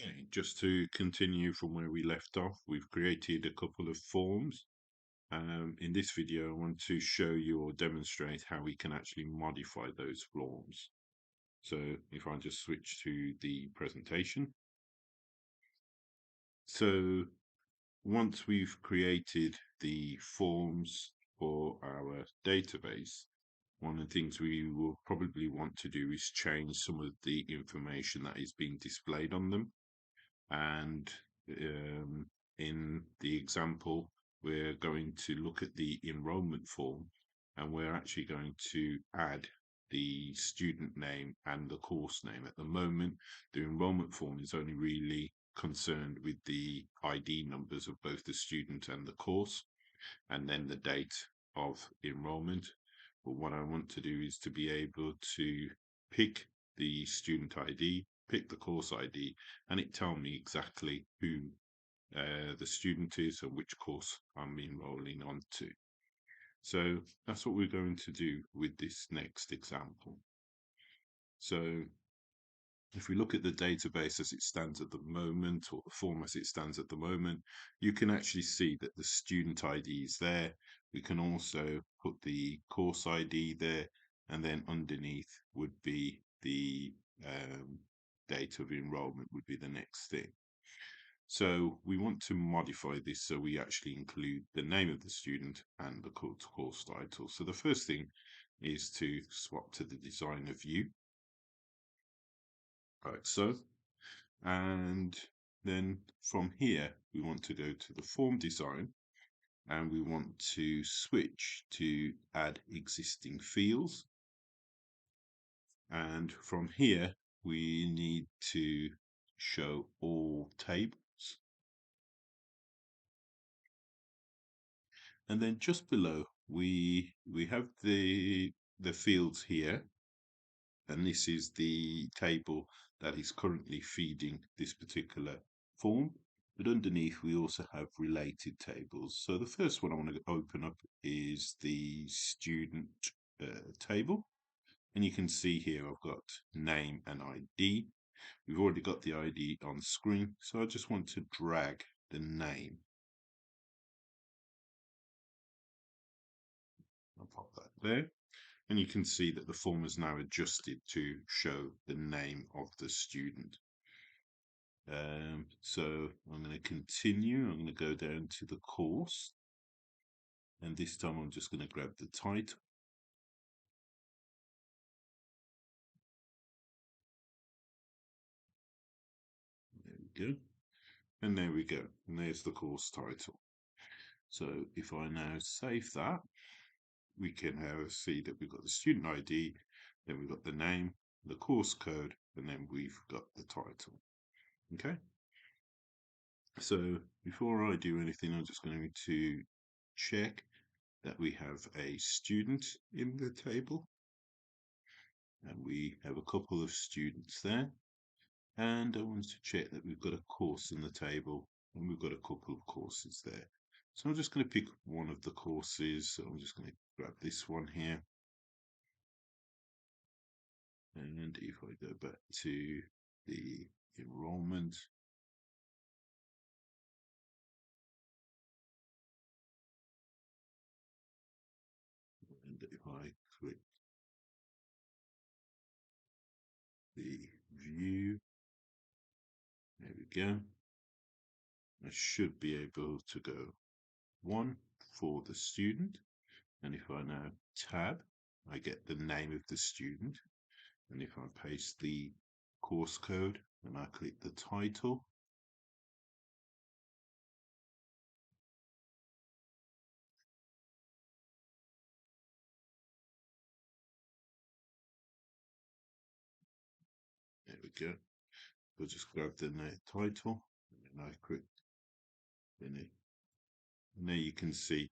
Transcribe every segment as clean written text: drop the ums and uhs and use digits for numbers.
Okay, just to continue from where we left off, we've created a couple of forms. In this video, I want to show you or demonstrate how we can actually modify those forms. So if I just switch to the presentation. So once we've created the forms for our database, one of the things we will probably want to do is change some of the information that is being displayed on them. And in the example, we're going to look at the enrollment form, and we're actually going to add the student name and the course name. At the moment, the enrollment form is only really concerned with the ID numbers of both the student and the course, and then the date of enrollment. But what I want to do is to be able to pick the student ID, pick the course ID, and it tell me exactly who the student is and which course I'm enrolling onto. So that's what we're going to do with this next example. So if we look at the database as it stands at the moment, or the form as it stands at the moment, you can actually see that the student ID is there. We can also put the course ID there, and then underneath would be the date of enrollment would be the next thing. So we want to modify this so we actually include the name of the student and the course title. So the first thing is to swap to the designer view, like so. And then from here, we want to go to the form design, and we want to switch to add existing fields. And from here, we need to show all tables. And then just below, we have the fields here, and this is the table that is currently feeding this particular form. But underneath, we also have related tables. So the first one I want to open up is the student table. And you can see here I've got name and ID. We've already got the ID on screen, so I just want to drag the name. I'll pop that there. And you can see that the form is now adjusted to show the name of the student. So I'm going to continue. I'm going to go down to the course. And this time I'm just going to grab the title. There we go. And there we go. And there's the course title. So if I now save that, we can see that we've got the student ID, then we've got the name, the course code, and then we've got the title. Okay. So before I do anything, I'm just going to check that we have a student in the table, and we have a couple of students there. And I want to check that we've got a course in the table, and we've got a couple of courses there. So I'm just going to pick one of the courses. So I'm just going to grab this one here. And if I go back to the enrollment, and if I click the view, there we go. I should be able to go one for the student. And if I now tab, I get the name of the student. And if I paste the course code and I click the title, there we go. We'll just grab the title and I click in it. And there you can see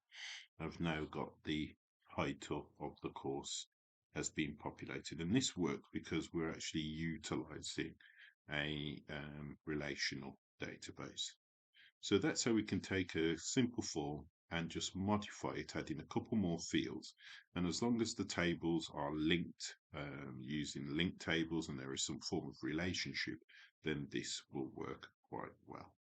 I've now got the title of the course has been populated. And this works because we're actually utilizing a relational database. So that's how we can take a simple form and just modify it, adding a couple more fields. And as long as the tables are linked using link tables and there is some form of relationship, then this will work quite well.